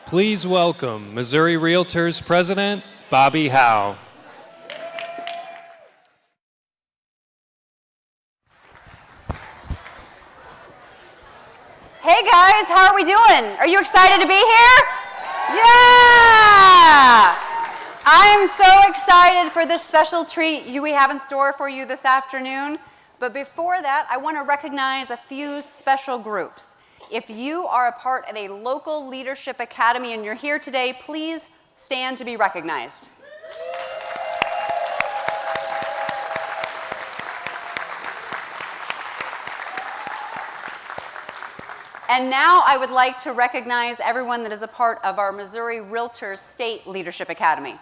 Please welcome Missouri Realtors President, Bobby Howe. Hey guys, how are we doing? Are you excited to be here? Yeah! I'm so excited for this special treat we have in store for you this afternoon. But before that, I want to recognize a few special groups. If you are a part of a local leadership academy and you're here today, please stand to be recognized. And now I would like to recognize everyone that is a part of our Missouri Realtors State Leadership Academy.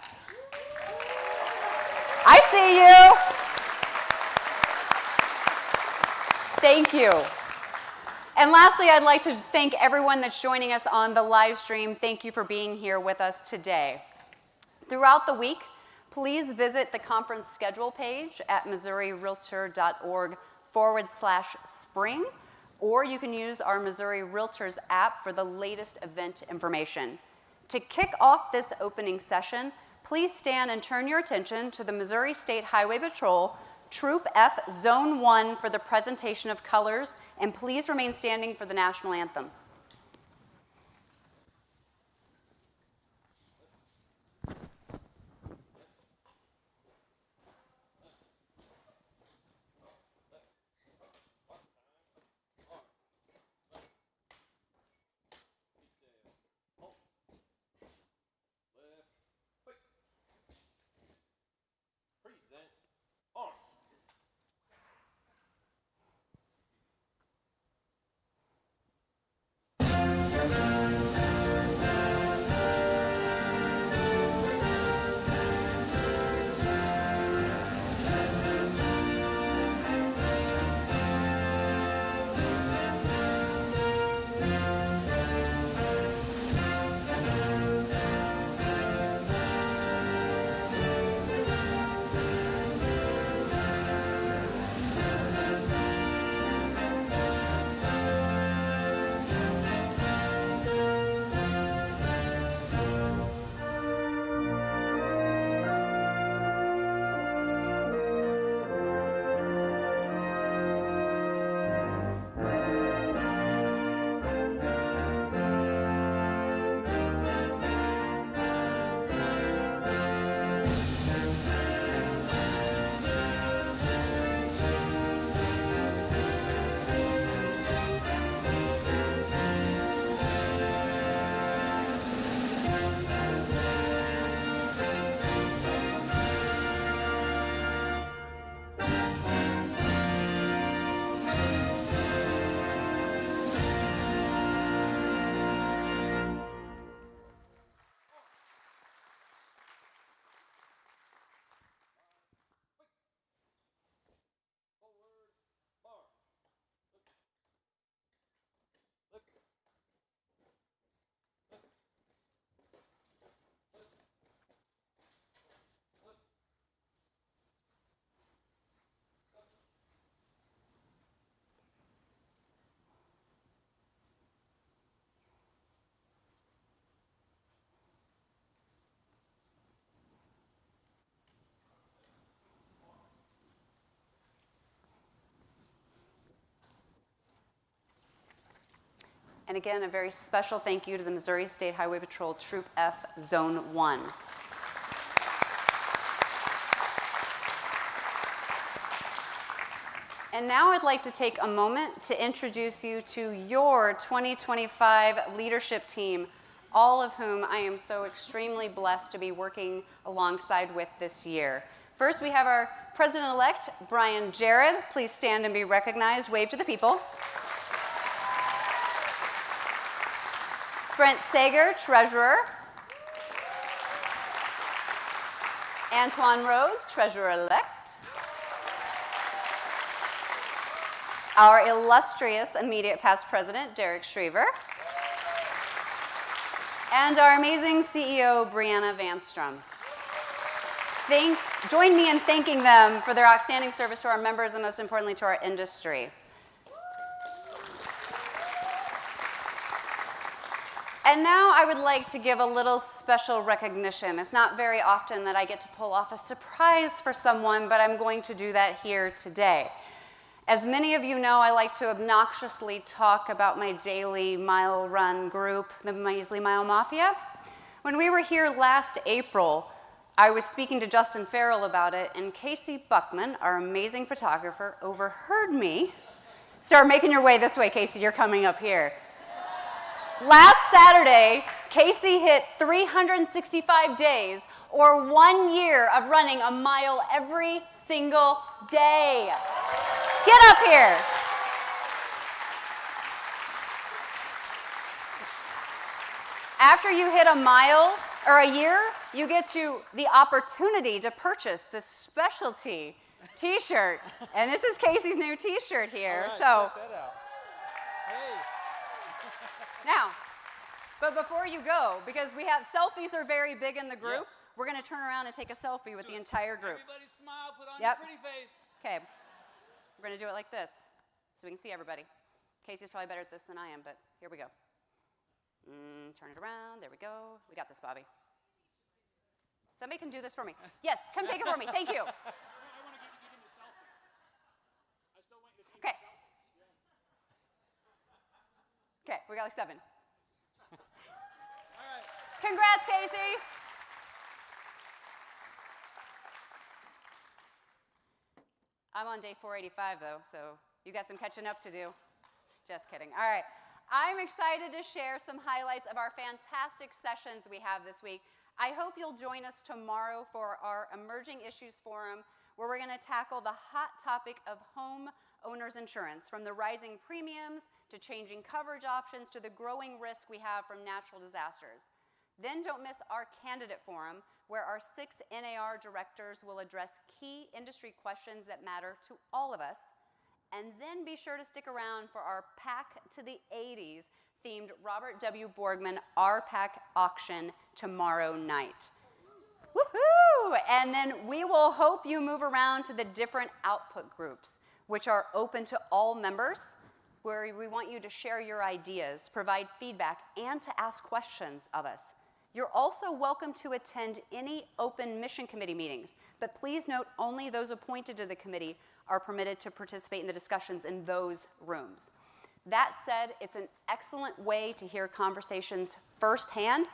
I see you. Thank you. And lastly, I'd like to thank everyone that's joining us on the live stream. Thank you for being here with us today. Throughout the week, please visit the conference schedule page at MissouriRealtor.org/spring. Or you can use our Missouri Realtors app for the latest event information. To kick off this opening session, please stand and turn your attention to the Missouri State Highway Patrol Troop F Zone 1 for the presentation of colors, and please remain standing for the national anthem. And again, a very special thank you to the Missouri State Highway Patrol Troop F Zone 1. And now I'd like to take a moment to introduce you to your 2025 leadership team, all of whom I am so extremely blessed to be working alongside with this year. First, we have our President-elect, Brian Jarrett. Please stand and be recognized. Wave to the people. Brent Sager, Treasurer. Antoine Rhodes, Treasurer-elect. Our illustrious immediate past president, Derek Schriever. And our amazing CEO, Brianna Vanstrom. Join me in thanking them for their outstanding service to our members and most importantly to our industry. And now I would like to give a little special recognition. It's not very often that I get to pull off a surprise for someone, but I'm going to do that here today. As many of you know, I like to obnoxiously talk about my daily mile run group, the Measly Mile Mafia. When we were here last April, I was speaking to Justin Farrell about it, and Casey Buckman, our amazing photographer, overheard me. Start making your way this way, Casey, you're coming up here. Last Saturday, Casey hit 365 days, or 1 year of running a mile every single day. Get up here. After you hit a mile or a year, you get the opportunity to purchase this specialty t-shirt. And this is Casey's new t-shirt here. All right, so check that out. Hey. Now, but before you go, because we have selfies are very big in the group, Yes. we're going to turn around and take a selfie with the entire group. Everybody smile, put on Yep. your pretty face. Okay, we're going to do it like this so we can see everybody. Casey's probably better at this than I am, but here we go. Turn it around. There we go. We got this, Bobby. Somebody can do this for me. Yes, come take it for me. Thank you. Okay. Okay, we got like 7. All right. Congrats, Casey. I'm on day 485, though, so you got some catching up to do. Just kidding. All right. I'm excited to share some highlights of our fantastic sessions we have this week. I hope you'll join us tomorrow for our Emerging Issues Forum, where we're going to tackle the hot topic of home owner's insurance, from the rising premiums to changing coverage options to the growing risk we have from natural disasters. Then don't miss our candidate forum, where our 6 NAR directors will address key industry questions that matter to all of us. And then be sure to stick around for our Pack to the 80s themed Robert W. Borgman RPAC auction tomorrow night. Woohoo! And then we will hope you move around to the different output groups, which are open to all members, where we want you to share your ideas, provide feedback, and to ask questions of us. You're also welcome to attend any open mission committee meetings, but please note only those appointed to the committee are permitted to participate in the discussions in those rooms. That said, it's an excellent way to hear conversations firsthand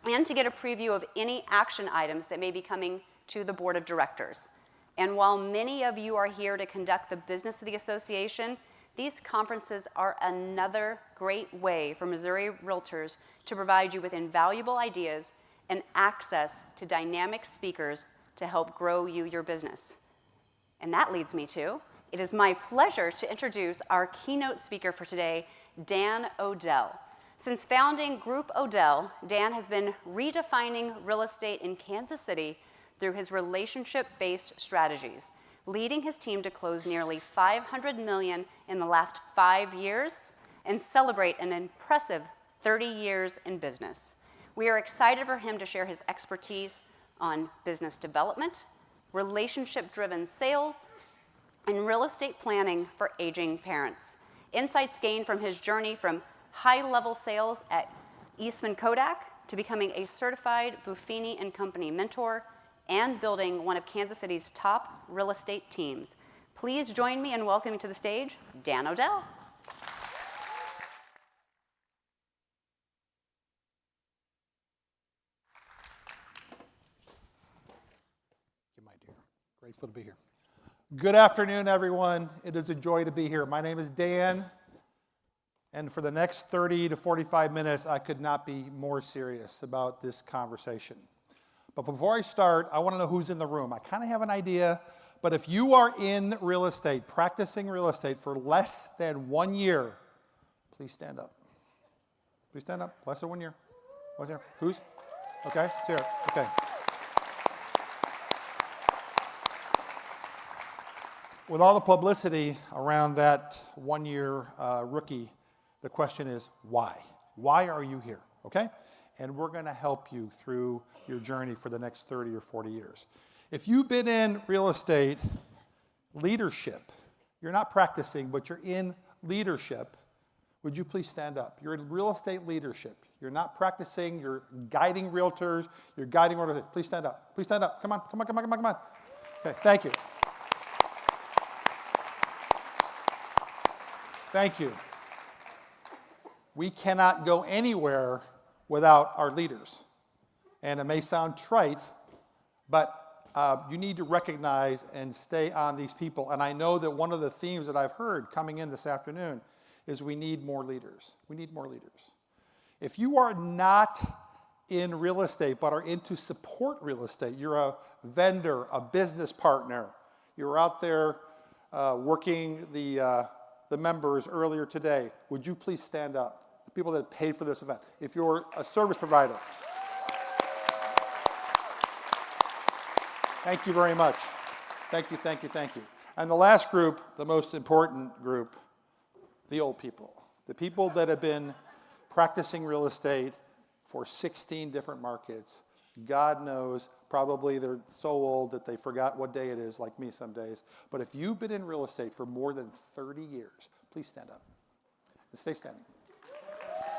and to get a preview of any action items that may be coming to the board of directors. And while many of you are here to conduct the business of the association, these conferences are another great way for Missouri Realtors to provide you with invaluable ideas and access to dynamic speakers to help grow your business. And that leads me to, it is my pleasure to introduce our keynote speaker for today, Dan Odell. Since founding Group Odell, Dan has been redefining real estate in Kansas City through his relationship-based strategies, leading his team to close nearly $500 million in the last 5 years and celebrate an impressive 30 years in business. We are excited for him to share his expertise on business development, relationship-driven sales, and real estate planning for aging parents. Insights gained from his journey from high-level sales at Eastman Kodak to becoming a certified Buffini & Company mentor and building one of Kansas City's top real estate teams. Please join me in welcoming to the stage Dan Odell. My dear, grateful to be here. Good afternoon, everyone. It is a joy to be here. My name is Dan, and for the next 30 to 45 minutes, I could not be more serious about this conversation. But before I start, I want to know who's in the room. I kind of have an idea, but if you are in real estate, practicing real estate for less than 1 year, please stand up. Please stand up. Less than 1 year. What's here? Who's? Okay, it's here. Okay. With all the publicity around that 1 year rookie, the question is why? Why are you here? Okay? And we're going to help you through your journey for the next 30 or 40 years. If you've been in real estate leadership, you're not practicing, but you're in leadership, would you please stand up? You're in real estate leadership. You're not practicing, you're guiding realtors, you're guiding organizations. Please stand up. Please stand up. Come on, come on, come on, come on, come on. Okay, thank you. Thank you. We cannot go anywhere without our leaders. And it may sound trite, but you need to recognize and stay on these people. And I know that one of the themes that I've heard coming in this afternoon is we need more leaders. We need more leaders. If you are not in real estate but are into support real estate, you're a vendor, a business partner, you're out there working the members earlier today, would you please stand up? The people that paid for this event. If you're a service provider, thank you very much. Thank you, thank you, thank you. And the last group, the most important group, the old people. The people that have been practicing real estate for 16 different markets. God knows, probably they're so old that they forgot what day it is, like me some days. But if you've been in real estate for more than 30 years, please stand up and stay standing.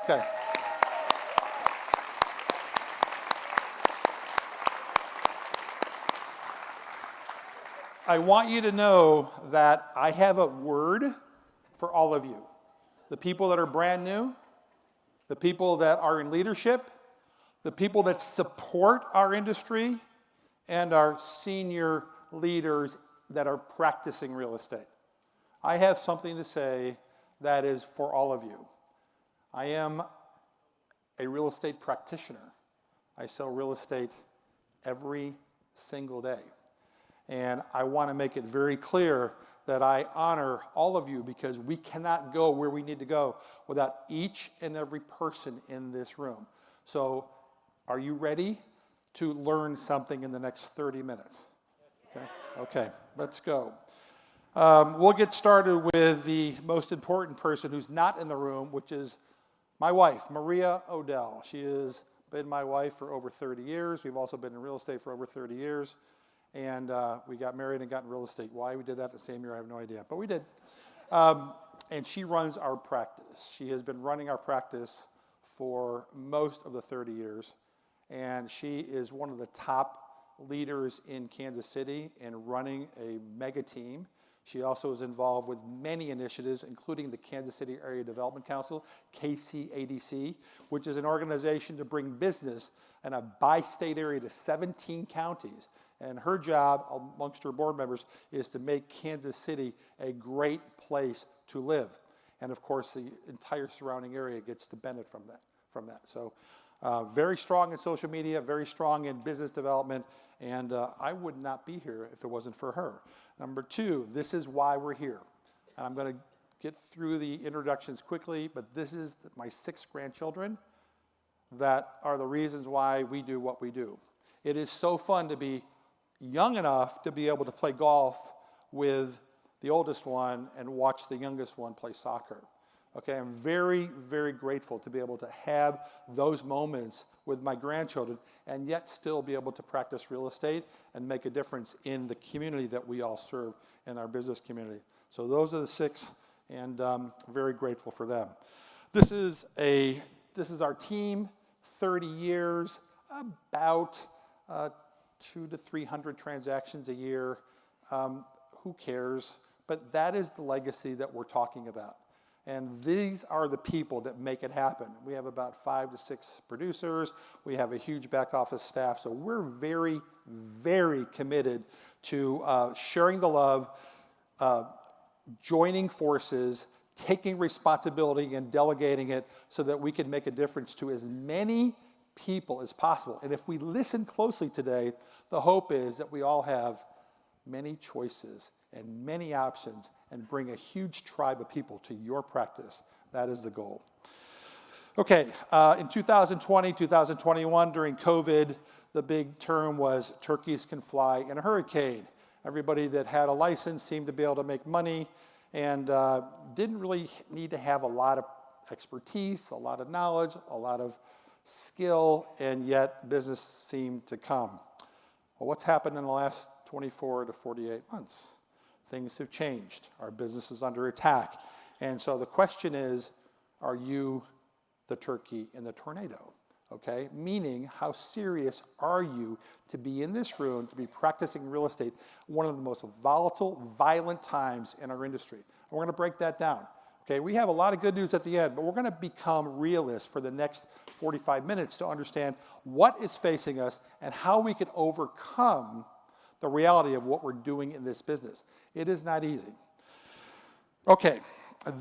Okay. I want you to know that I have a word for all of you. The people that are brand new, the people that are in leadership, the people that support our industry, and our senior leaders that are practicing real estate. I have something to say that is for all of you. I am a real estate practitioner. I sell real estate every single day. And I want to make it very clear that I honor all of you because we cannot go where we need to go without each and every person in this room. So are you ready to learn something in the next 30 minutes? Okay, let's go. We'll get started with the most important person who's not in the room, which is my wife, Maria Odell. She has been my wife for over 30 years. We've also been in real estate for over 30 years. And we got married and got in real estate. Why we did that the same year, I have no idea, but we did. And she runs our practice. She has been running our practice for most of the 30 years. And she is one of the top leaders in Kansas City and running a mega team. She also is involved with many initiatives, including the Kansas City Area Development Council, KCADC, which is an organization to bring business in a bi-state area to 17 counties. And her job, amongst her board members, is to make Kansas City a great place to live. And of course, the entire surrounding area gets to benefit from that. So very strong in social media, very strong in business development, and I would not be here if it wasn't for her. Number two, this is why we're here. And I'm going to get through the introductions quickly, but this is my 6 grandchildren that are the reasons why we do what we do. It is so fun to be young enough to be able to play golf with the oldest one and watch the youngest one play soccer. Okay, I'm very, very grateful to be able to have those moments with my grandchildren and yet still be able to practice real estate and make a difference in the community that we all serve in our business community. So those are the 6, and very grateful for them. This is our team, 30 years, about 200 to 300 transactions a year. Who cares? But that is the legacy that we're talking about. And these are the people that make it happen. We have about 5 to 6 producers. We have a huge back office staff. So we're very, very committed to sharing the love, joining forces, taking responsibility and delegating it so that we can make a difference to as many people as possible. And if we listen closely today, the hope is that we all have many choices and many options and bring a huge tribe of people to your practice. That is the goal. Okay, in 2020, 2021, during COVID, the big term was turkeys can fly in a hurricane. Everybody that had a license seemed to be able to make money and didn't really need to have a lot of expertise, a lot of knowledge, a lot of skill, and yet business seemed to come. Well, what's happened in the last 24 to 48 months? Things have changed. Our business is under attack. And so the question is, are you the turkey in the tornado, okay? Meaning, how serious are you to be in this room, to be practicing real estate, one of the most volatile, violent times in our industry? And we're gonna break that down, okay? We have a lot of good news at the end, but we're gonna become realists for the next 45 minutes to understand what is facing us and how we can overcome the reality of what we're doing in this business. It is not easy. Okay,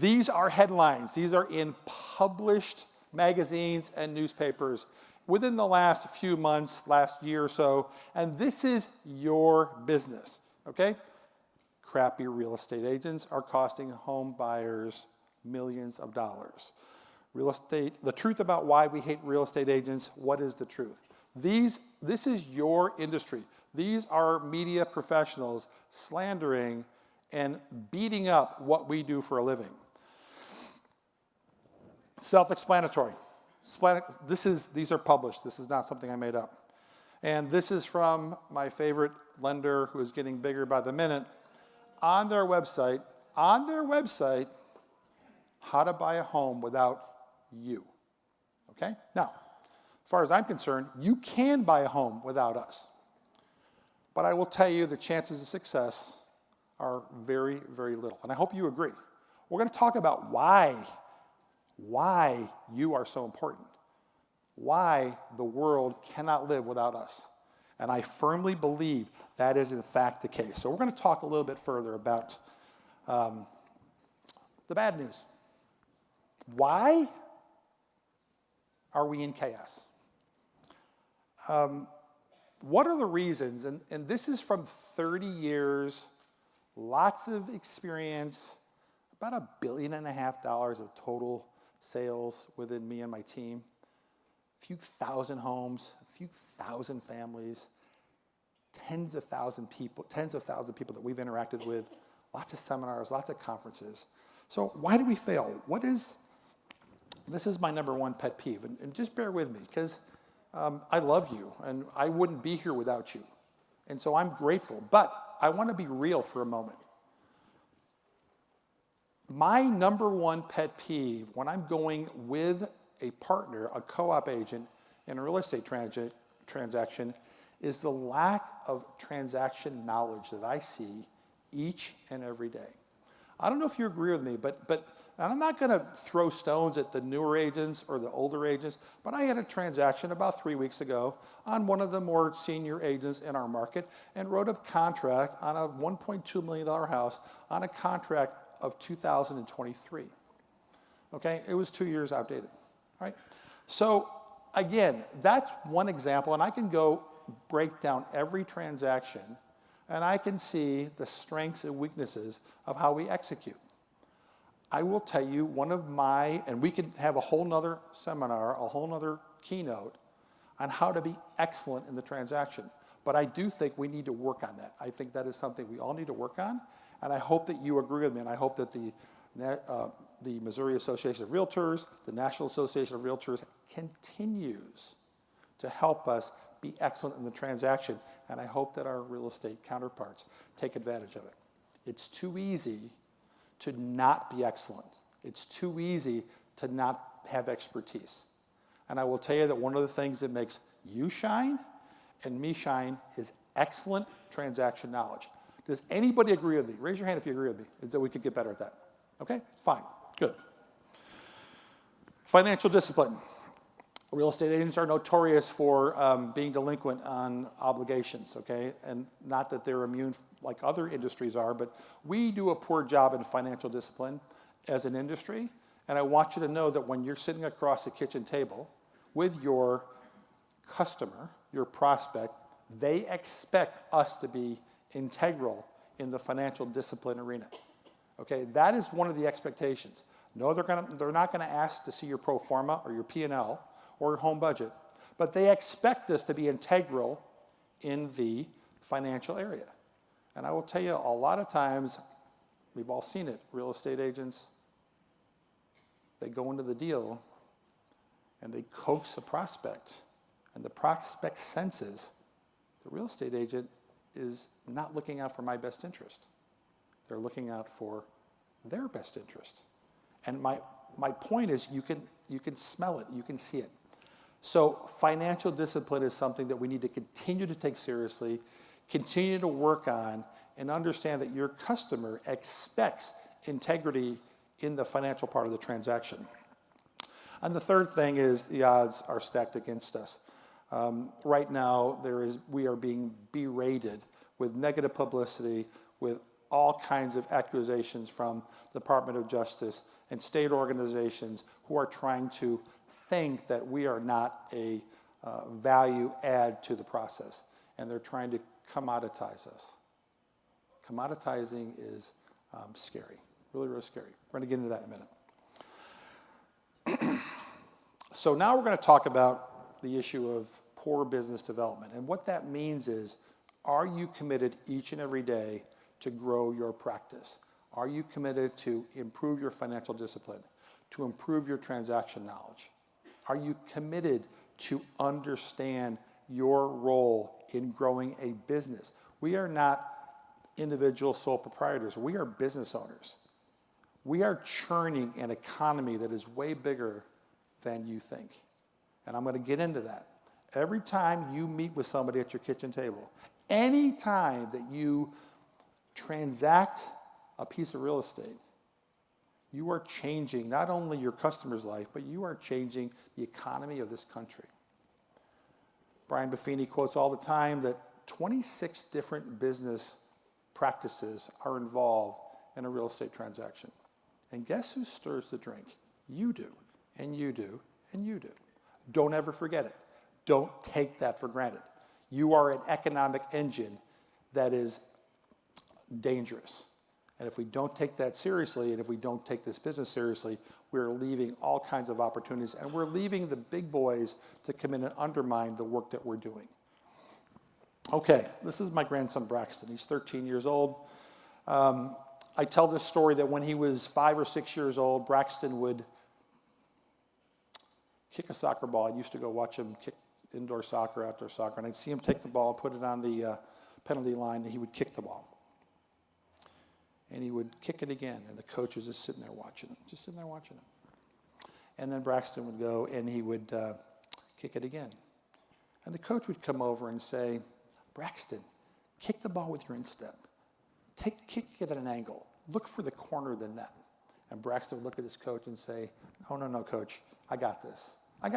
these are headlines. These are in published magazines and newspapers within the last few months, last year or so, and this is your business, okay? Crappy real estate agents are costing home buyers millions of dollars. Real estate, the truth about why we hate real estate agents, what is the truth? This is your industry. These are media professionals slandering and beating up what we do for a living. Self-explanatory. These are published. This is not something I made up. And this is from my favorite lender, who is getting bigger by the minute. On their website, how to buy a home without you. Okay? Now, as far as I'm concerned, you can buy a home without us. But I will tell you the chances of success are very, very little. And I hope you agree. We're going to talk about why you are so important, why the world cannot live without us. And I firmly believe that is in fact the case. So we're going to talk a little bit further about the bad news. Why are we in chaos? What are the reasons? And this is from 30 years, lots of experience, about $1.5 billion of total sales within me and my team, a few thousand homes, a few thousand families, tens of thousand people that we've interacted with, lots of seminars, lots of conferences. So why do we fail? This is my number one pet peeve, and just bear with me, because I love you, and I wouldn't be here without you. And so I'm grateful, but I want to be real for a moment. My number one pet peeve when I'm going with a partner, a co-op agent, in a real estate transaction is the lack of transaction knowledge that I see each and every day. I don't know if you agree with me, but and I'm not going to throw stones at the newer agents or the older agents, but I had a transaction about 3 weeks ago on one of the more senior agents in our market and wrote a contract on a $1.2 million house on a contract of 2023. Okay, it was 2 years outdated, right? So again, that's one example, and I can go break down every transaction, and I can see the strengths and weaknesses of how we execute. I will tell you one of my, and we could have a whole nother seminar, a whole nother keynote on how to be excellent in the transaction. But I do think we need to work on that. I think that is something we all need to work on, and I hope that you agree with me, and I hope that the Missouri Association of Realtors, the National Association of Realtors continues to help us be excellent in the transaction, and I hope that our real estate counterparts take advantage of it. It's too easy to not be excellent. It's too easy to not have expertise. And I will tell you that one of the things that makes you shine and me shine is excellent transaction knowledge. Does anybody agree with me? Raise your hand if you agree with me, is that we could get better at that. Okay, fine, good. Financial discipline. Real estate agents are notorious for being delinquent on obligations, okay? And not that they're immune like other industries are, but we do a poor job in financial discipline as an industry. And I want you to know that when you're sitting across the kitchen table with your customer, your prospect, they expect us to be integral in the financial discipline arena. Okay, that is one of the expectations. No, they're not gonna ask to see your pro forma or your P&L or your home budget, but they expect us to be integral in the financial area. And I will tell you, a lot of times, we've all seen it, real estate agents, they go into the deal and they coax the prospect, and the prospect senses the real estate agent is not looking out for my best interest. They're looking out for their best interest. And my point is you can smell it, you can see it. So financial discipline is something that we need to continue to take seriously, continue to work on, and understand that your customer expects integrity in the financial part of the transaction. And the third thing is the odds are stacked against us. Right now, we are being berated with negative publicity, with all kinds of accusations from the Department of Justice and state organizations who are trying to think that we are not a value add to the process, and they're trying to commoditize us. Commoditizing is scary, really, really scary. We're going to get into that in a minute. So now we're going to talk about the issue of poor business development. And what that means is, are you committed each and every day to grow your practice? Are you committed to improve your financial discipline, to improve your transaction knowledge? Are you committed to understand your role in growing a business? We are not individual sole proprietors. We are business owners. We are churning an economy that is way bigger than you think. And I'm going to get into that. Every time you meet with somebody at your kitchen table, any time that you transact a piece of real estate, you are changing not only your customer's life, but you are changing the economy of this country. Brian Buffini quotes all the time that 26 different business practices are involved in a real estate transaction. And guess who stirs the drink? You do, and you do, and you do. Don't ever forget it. Don't take that for granted. You are an economic engine that is dangerous. And if we don't take that seriously, and if we don't take this business seriously, we're leaving all kinds of opportunities, and we're leaving the big boys to come in and undermine the work that we're doing. Okay, this is my grandson Braxton. He's 13 years old. I tell this story that when he was 5 or 6 years old, Braxton would kick a soccer ball. I used to go watch him kick indoor soccer, outdoor soccer, and I'd see him take the ball, put it on the penalty line, and he would kick the ball. And he would kick it again, and the coach was just sitting there watching him, And then Braxton would go, and he would kick it again. And the coach would come over and say, Braxton, kick the ball with your instep. Kick it at an angle. Look for the corner of the net. And Braxton would look at his coach and say, no, coach, I got this. I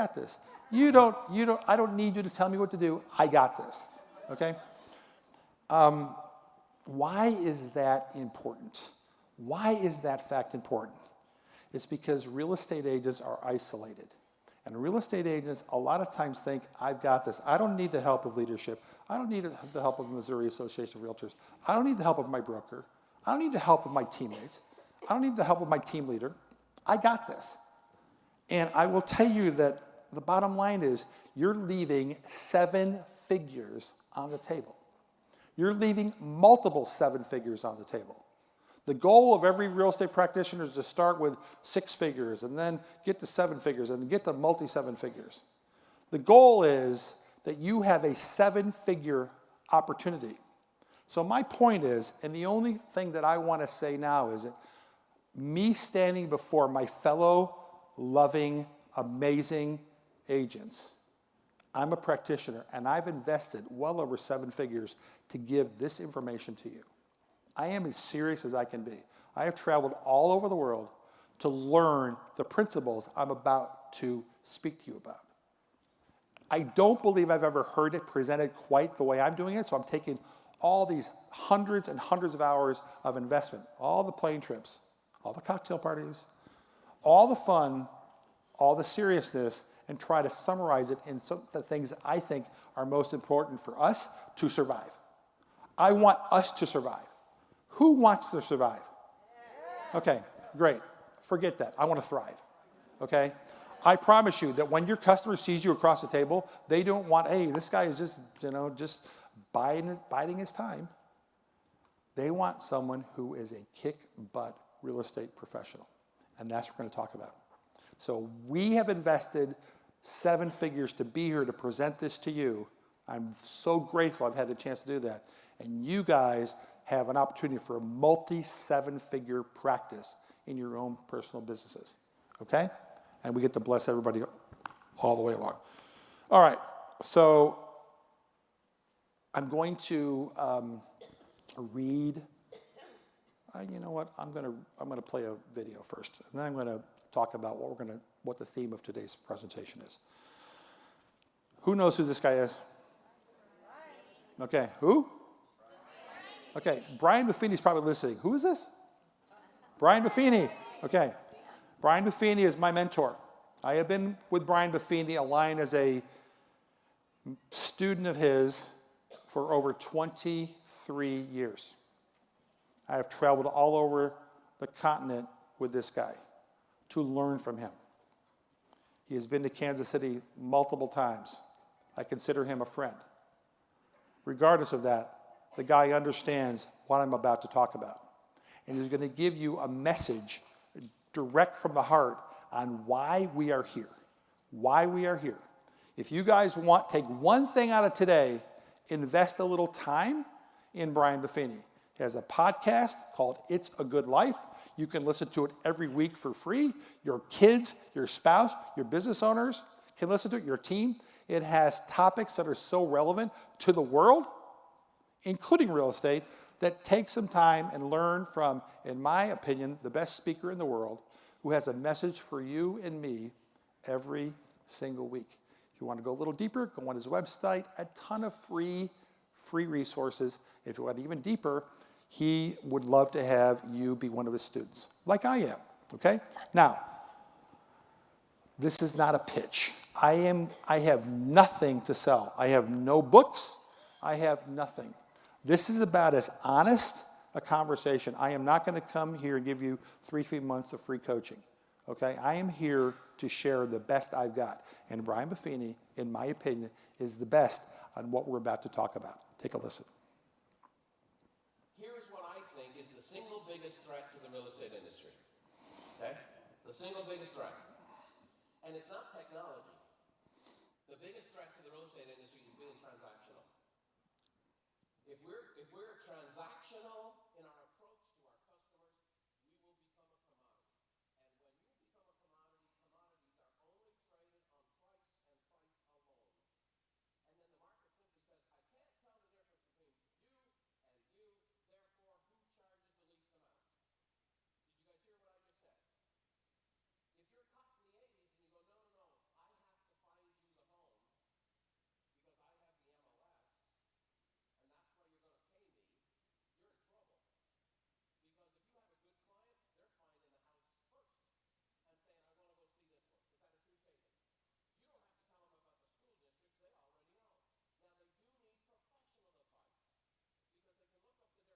don't need you to tell me what to do. I got this, okay? Why is that important? Why is that fact important? It's because real estate agents are isolated. And real estate agents a lot of times think, I've got this. I don't need the help of leadership. I don't need the help of the Missouri Association of Realtors. I don't need the help of my broker. I don't need the help of my teammates. I don't need the help of my team leader. I got this. And I will tell you that the bottom line is you're leaving 7 figures on the table. You're leaving multiple 7 figures on the table. The goal of every real estate practitioner is to start with 6 figures and then get to 7 figures and get to multi-7 figures. The goal is that you have a 7-figure opportunity. So my point is, and the only thing that I want to say now is that me standing before my fellow loving, amazing agents, I'm a practitioner, and I've invested well over 7 figures to give this information to you. I am as serious as I can be. I have traveled all over the world to learn the principles I'm about to speak to you about. I don't believe I've ever heard it presented quite the way I'm doing it, so I'm taking all these hundreds and hundreds of hours of investment, all the plane trips, all the cocktail parties, all the fun, all the seriousness, and try to summarize it in some of the things that I think are most important for us to survive. I want us to survive. Who wants to survive? Okay, great. Forget that. I want to thrive. Okay? I promise you that when your customer sees you across the table, they don't want, hey, this guy is just biding his time. They want someone who is a kick-butt real estate professional. And that's what we're going to talk about. So we have invested 7 figures to be here to present this to you. I'm so grateful I've had the chance to do that. And you guys have an opportunity for a multi-7-figure practice in your own personal businesses. okay? And we get to bless everybody all the way along. All right, so I'm going to read. You know what? I'm gonna play a video first, and then I'm gonna talk about what the theme of today's presentation is. Who knows who this guy is? Okay, who? Okay, Brian Buffini's probably listening. Who is this? Brian Buffini. Okay, Brian Buffini is my mentor. I have been with Brian Buffini aligned as a student of his for over 23 years. I have traveled all over the continent with this guy to learn from him. He has been to Kansas City multiple times. I consider him a friend. Regardless of that, the guy understands what I'm about to talk about. And he's going to give you a message direct from the heart on why we are here. Why we are here. If you guys take one thing out of today, invest a little time in Brian Buffini. He has a podcast called It's a Good Life. You can listen to it every week for free. Your kids, your spouse, your business owners can listen to it, your team. It has topics that are so relevant to the world, including real estate, that take some time and learn from, in my opinion, the best speaker in the world who has a message for you and me every single week. If you want to go a little deeper, go on his website, a ton of free resources. If you want even deeper, he would love to have you be one of his students, like I am, okay? Now, this is not a pitch. I have nothing to sell. I have no books. I have nothing. This is about as honest a conversation. I am not going to come here and give you 3 months of free coaching, okay? I am here to share the best I've got. And Brian Buffini, in my opinion, is the best on what we're about to talk about. Take a listen. Here's what I think is the single biggest threat to the real estate industry, okay? The single biggest threat. And it's not technology. The biggest threat to the real estate industry is being transactional. If we're transactional in our approach to our customers, we will become a commodity. And when you become a commodity, commodities are only traded on price and price alone. And then the market simply says, I can't tell the difference between you and you, therefore who charges the least amount? Did you guys hear what I just said? If you're caught in the 80s and you go, no, I have to find you the home because I have the MLS, and that's why you're going to pay me, you're in trouble. Because if you have a good client, they're finding the house first and saying, I want to go see this one. Is that a true statement? You don't have to tell them about the school districts. They already know. Now, they do need professional advice because they can look up the different sites and get a price for their home that might not be exact. How many of you have experienced that? So let's take a look at companies that became transactional and they got replaced by technology. When they became transactional, they got exposed. Tower Records. Remember when there used to be record shops? And now it's iTunes. Now, I'm not just going to say transactional. It became more efficient, more effective. You could buy an individual song. That's what the market wanted. I want to buy one song. That would have been unheard of until we had. Remember, how many of you remember singles? How many people are under 30 in the audience? How many of you think I'm talking about fathersonly.com right now? Google singles. It'll be about the 7th page down. Remember bookstores? Now, I still love bookstores. And by the way, bookstores are making a comeback in a certain genre. The bookstore got replaced by Amazon. The travel agency business got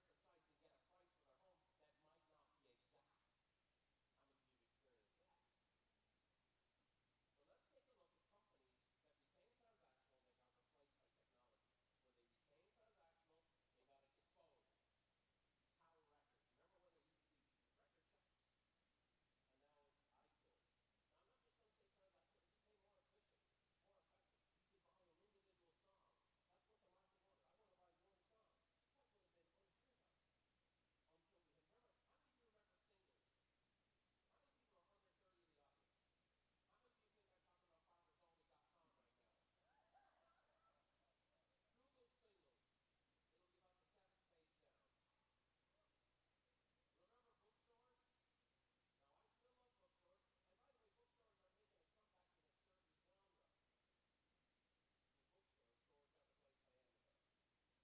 replaced by the online booking sites, the kayaks, and so on and so forth. And you could say, Brian, are you telling me that real estate's going to be replaced by technology? Absolutely, positively not. Okay, people are not going to tour a home online and take access to my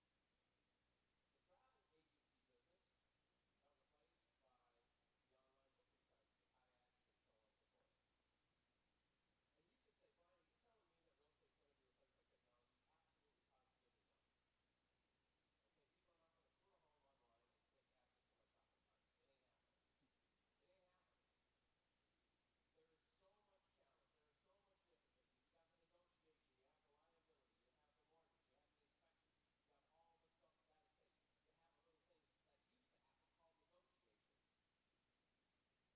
shopping cart. It ain't happening. It ain't happening. There is so much challenge. There is so much difficulty. You got the negotiation. You have the liability. You have the mortgage. You have the inspections. You have all the stuff that it takes. You have a little thing that used to happen called negotiations. The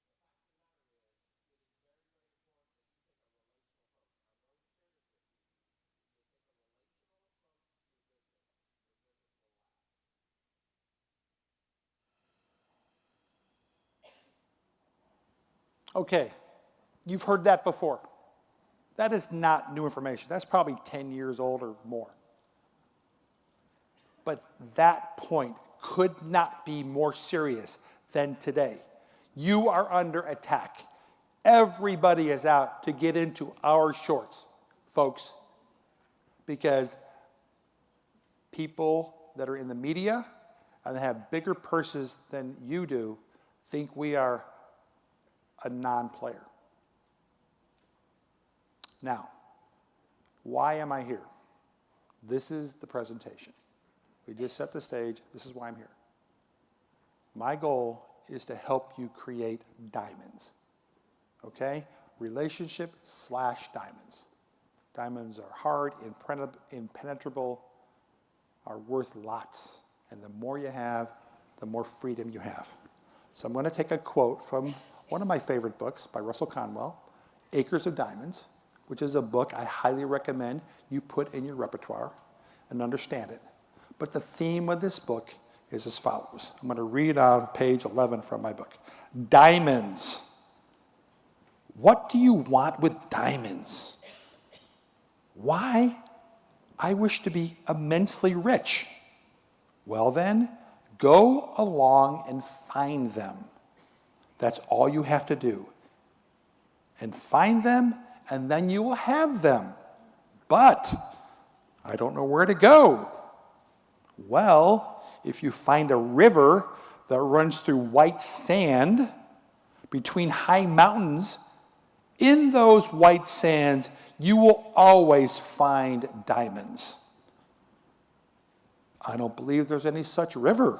fact of the matter is, it is very, very important that you take a relational approach. I'm going to share this with you. If you'll take a relational approach to your business will last. Okay, You've heard that before. That is not new information. That's probably 10 years old or more. But that point could not be more serious than today. You are under attack. Everybody is out to get into our shorts, folks, because people that are in the media and have bigger purses than you do think we are a non-player. Now, why am I here? This is the presentation. We just set the stage. This is why I'm here. My goal is to help you create diamonds. Okay? Relationship/diamonds. Diamonds are hard, impenetrable, are worth lots. And the more you have, the more freedom you have. So I'm going to take a quote from one of my favorite books by Russell Conwell, Acres of Diamonds, which is a book I highly recommend you put in your repertoire and understand it. But the theme of this book is as follows. I'm going to read out of page 11 from my book. Diamonds. What do you want with diamonds? Why? I wish to be immensely rich. Well then, go along and find them. That's all you have to do. And find them, and then you will have them. But I don't know where to go. Well, if you find a river that runs through white sand between high mountains, in those white sands, you will always find diamonds. I don't believe there's any such river.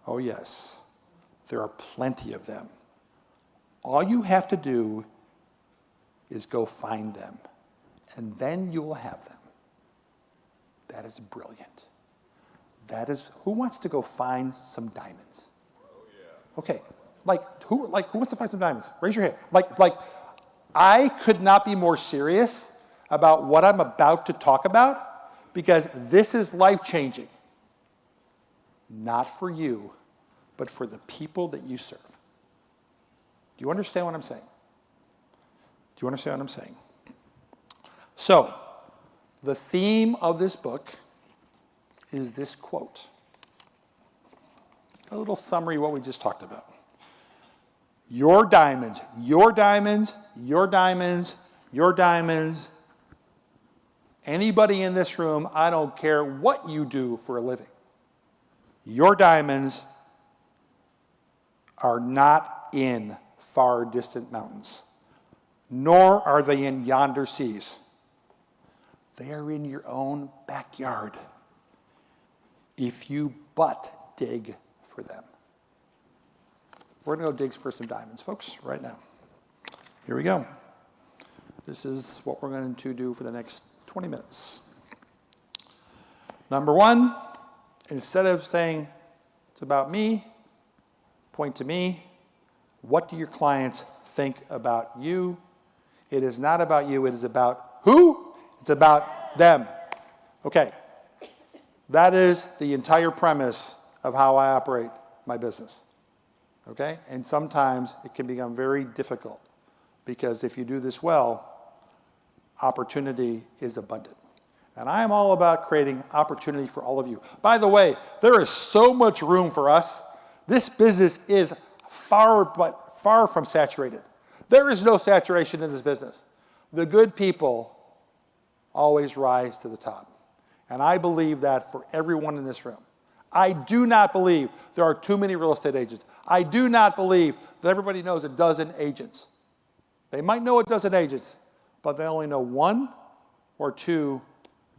Oh yes, there are plenty of them. All you have to do is go find them, and then you will have them. That is brilliant. That is, who wants to go find some diamonds? Oh yeah. Okay, who wants to find some diamonds? Raise your hand. I could not be more serious about what I'm about to talk about, because this is life-changing. Not for you, but for the people that you serve. Do you understand what I'm saying? Do you understand what I'm saying? So, the theme of this book is this quote. A little summary of what we just talked about. Your diamonds, your diamonds, your diamonds, your diamonds. Anybody in this room, I don't care what you do for a living. Your diamonds are not in far distant mountains, nor are they in yonder seas. They are in your own backyard, if you but dig for them. We're going to go dig for some diamonds, folks, right now. Here we go. This is what we're going to do for the next 20 minutes. Number one, instead of saying it's about me, point to me. What do your clients think about you? It is not about you. It is about who? It's about them. Okay. That is the entire premise of how I operate my business. Okay? And sometimes it can become very difficult, because if you do this well, opportunity is abundant. And I am all about creating opportunity for all of you. By the way, there is so much room for us. This business is far from saturated. There is no saturation in this business. The good people always rise to the top. And I believe that for everyone in this room. I do not believe there are too many real estate agents. I do not believe that everybody knows a dozen agents. They might know a dozen agents, but they only know one or two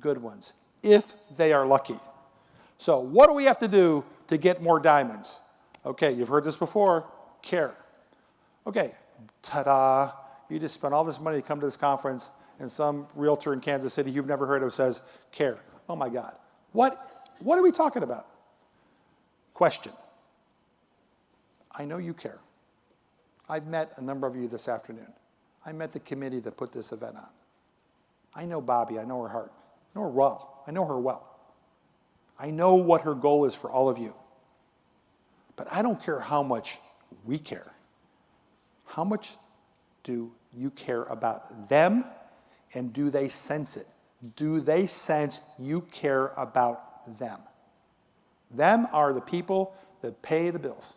good ones, if they are lucky. So what do we have to do to get more diamonds? Okay, you've heard this before, care. Okay, ta-da, you just spent all this money to come to this conference, and some realtor in Kansas City you've never heard of says, care. Oh my God, what are we talking about? Question. I know you care. I've met a number of you this afternoon. I met the committee that put this event on. I know Bobby, I know her heart. I know her well. I know her well. I know what her goal is for all of you. But I don't care how much we care. How much do you care about them, and do they sense it? Do they sense you care about them? Them are the people that pay the bills.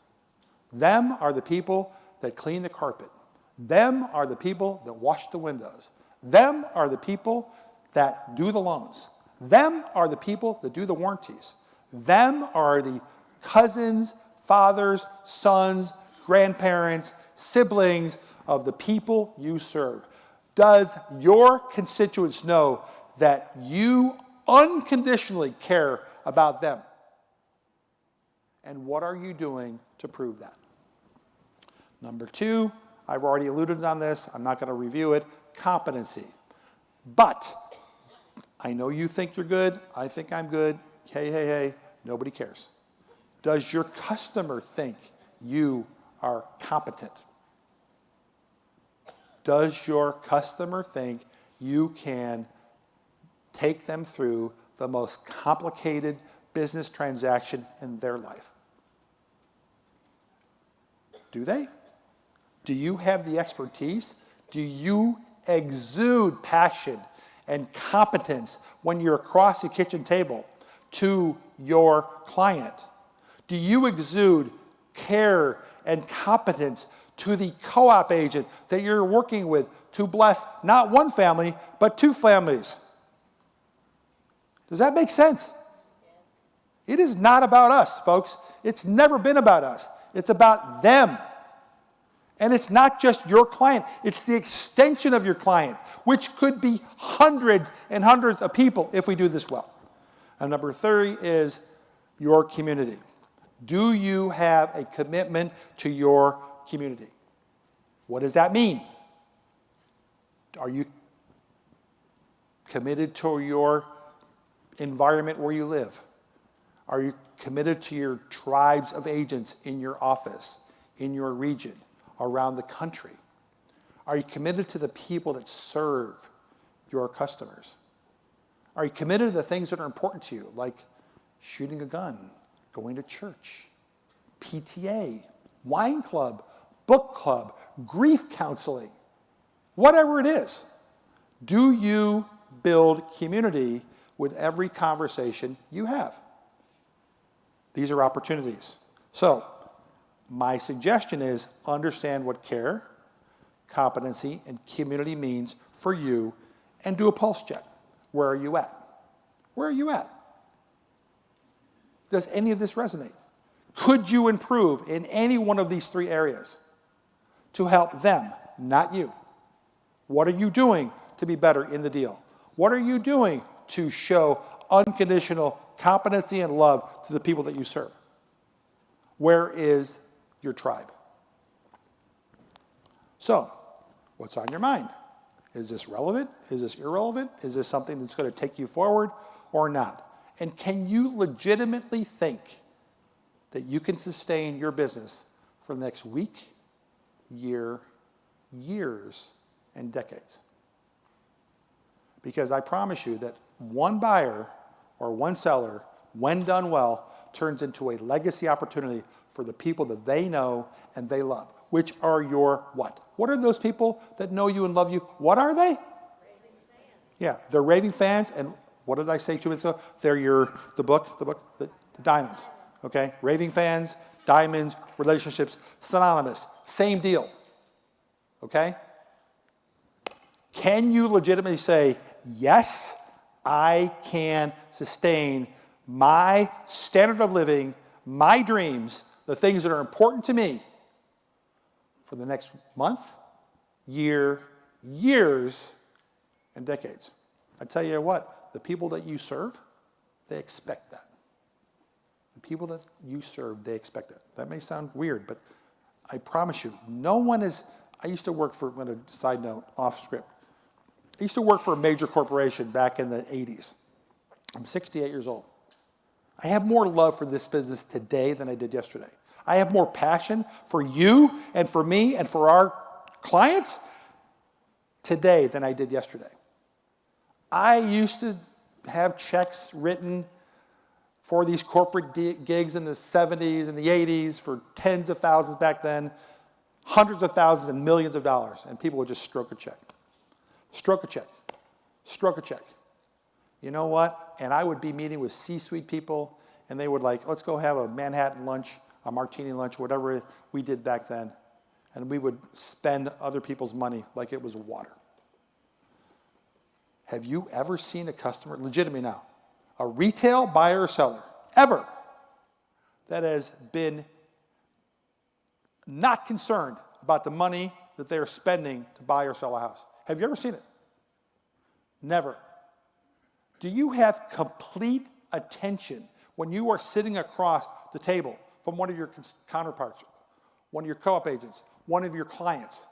Them are the people that clean the carpet. Them are the people that wash the windows. Them are the people that do the loans. Them are the people that do the warranties. Them are the cousins, fathers, sons, grandparents, siblings of the people you serve. Does your constituents know that you unconditionally care about them? And what are you doing to prove that? Number 2, I've already alluded on this. I'm not going to review it. Competency. But I know you think you're good. I think I'm good. Hey, nobody cares. Does your customer think you are competent? Does your customer think you can take them through the most complicated business transaction in their life? Do they? Do you have the expertise? Do you exude passion and competence when you're across the kitchen table to your client? Do you exude care and competence to the co-op agent that you're working with to bless not one family, but 2 families? Does that make sense? It is not about us, folks. It's never been about us. It's about them. And it's not just your client. It's the extension of your client, which could be hundreds and hundreds of people if we do this well. And number 3 is your community. Do you have a commitment to your community? What does that mean? Are you committed to your environment where you live? Are you committed to your tribes of agents in your office, in your region, around the country? Are you committed to the people that serve your customers? Are you committed to the things that are important to you, like shooting a gun, going to church, PTA, wine club, book club, grief counseling, whatever it is? Do you build community with every conversation you have? These are opportunities. So, my suggestion is understand what care, competency, and community means for you, and do a pulse check. Where are you at? Where are you at? Does any of this resonate? Could you improve in any one of these 3 areas to help them, not you? What are you doing to be better in the deal? What are you doing to show unconditional competency and love to the people that you serve? Where is your tribe? So, what's on your mind? Is this relevant? Is this irrelevant? Is this something that's going to take you forward or not? And can you legitimately think that you can sustain your business for the next week, year, years, and decades? Because I promise you that one buyer or one seller, when done well, turns into a legacy opportunity for the people that they know and they love, which are your what? What are those people that know you and love you? What are they? Raving fans. Yeah, they're raving fans, and what did I say 2 minutes ago? They're the diamonds, okay? Raving fans, diamonds, relationships, synonymous, same deal, okay? Can you legitimately say, yes, I can sustain my standard of living, my dreams, the things that are important to me for the next month, year, years, and decades? I tell you what, the people that you serve, they expect that. The people that you serve, they expect it. That may sound weird, but I promise you, no one is. I used to work for, on a side note, off script. I used to work for a major corporation back in the 80s. I'm 68 years old. I have more love for this business today than I did yesterday. I have more passion for you and for me and for our clients today than I did yesterday. I used to have checks written for these corporate gigs in the 70s and the 80s for tens of thousands back then, hundreds of thousands and millions of dollars, and people would just stroke a check. Stroke a check. Stroke a check. You know what? And I would be meeting with C-suite people, and they would like, let's go have a Manhattan lunch, a martini lunch, whatever we did back then. And we would spend other people's money like it was water. Have you ever seen a customer, legitimately now, a retail buyer or seller, ever, that has been not concerned about the money that they're spending to buy or sell a house? Have you ever seen it? Never. Do you have complete attention when you are sitting across the table from one of your counterparts, one of your co-op agents, one of your clients?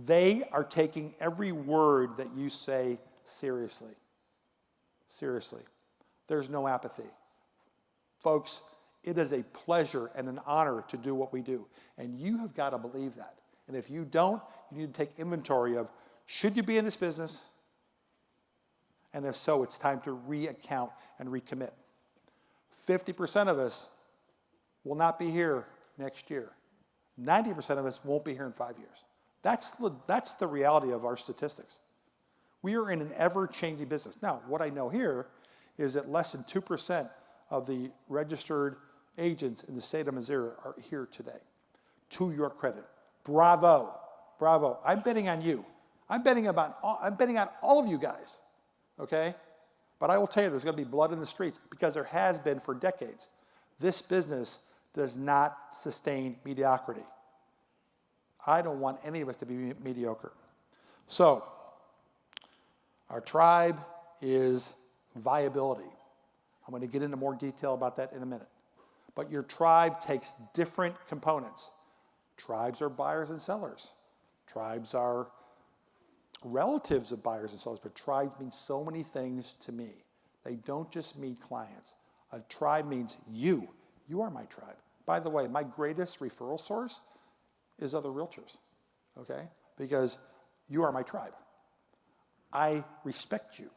They are taking every word that you say seriously. Seriously. There's no apathy. Folks, it is a pleasure and an honor to do what we do. And you have got to believe that. And if you don't, you need to take inventory of, should you be in this business? And if so, it's time to reaccount and recommit. 50% of us will not be here next year. 90% of us won't be here in 5 years. That's the reality of our statistics. We are in an ever-changing business. Now, what I know here is that less than 2% of the registered agents in the state of Missouri are here today. To your credit. Bravo. Bravo. I'm betting on you. I'm betting on all of you guys. Okay? But I will tell you, there's going to be blood in the streets because there has been for decades. This business does not sustain mediocrity. I don't want any of us to be mediocre. So, our tribe is viability. I'm going to get into more detail about that in a minute. But your tribe takes different components. Tribes are buyers and sellers. Tribes are relatives of buyers and sellers, but tribes mean so many things to me. They don't just mean clients. A tribe means you. You are my tribe. By the way, my greatest referral source is other realtors, okay? Because you are my tribe. I respect you.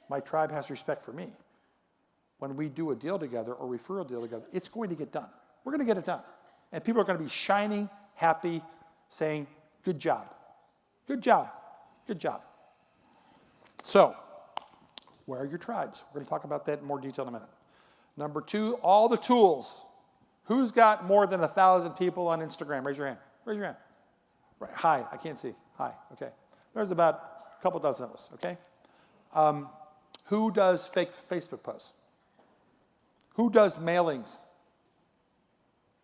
My tribe has respect for me. When we do a deal together or referral deal together, it's going to get done. We're going to get it done. And people are going to be shining, happy, saying, good job. Good job. Good job. So, where are your tribes? We're going to talk about that in more detail in a minute. Number 2, all the tools. Who's got more than 1,000 people on Instagram? Raise your hand. Raise your hand. Right. Hi. I can't see. Hi. Okay. There's about a couple dozen of us. Okay. Who does fake Facebook posts? Who does mailings?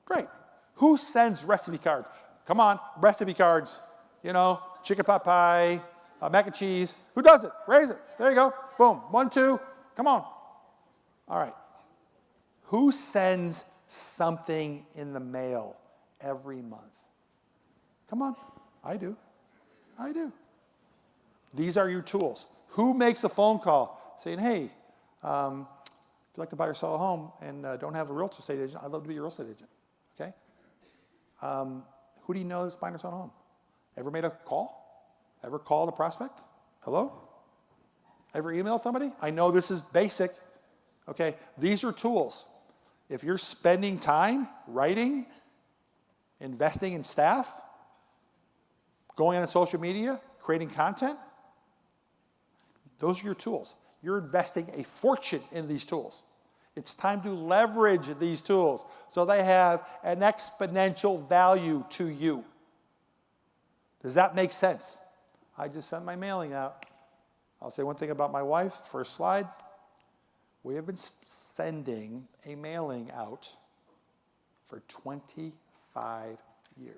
Great. Who sends recipe cards? Come on, recipe cards. You know, chicken pot pie, mac and cheese. Who does it? Raise it. There you go. Boom. 1, 2. Come on. All right. Who sends something in the mail every month? Come on. I do. I do. These are your tools. Who makes a phone call saying, hey, if you'd like to buy or sell a home and don't have a real estate agent, I'd love to be your real estate agent. Okay? Who do you know is buying or selling a home? Ever made a call? Ever called a prospect? Hello? Ever emailed somebody? I know this is basic. Okay? These are tools. If you're spending time writing, investing in staff, going on social media, creating content, those are your tools. You're investing a fortune in these tools. It's time to leverage these tools so they have an exponential value to you. Does that make sense? I just sent my mailing out. I'll say one thing about my wife, first slide. We have been sending a mailing out for 25 years.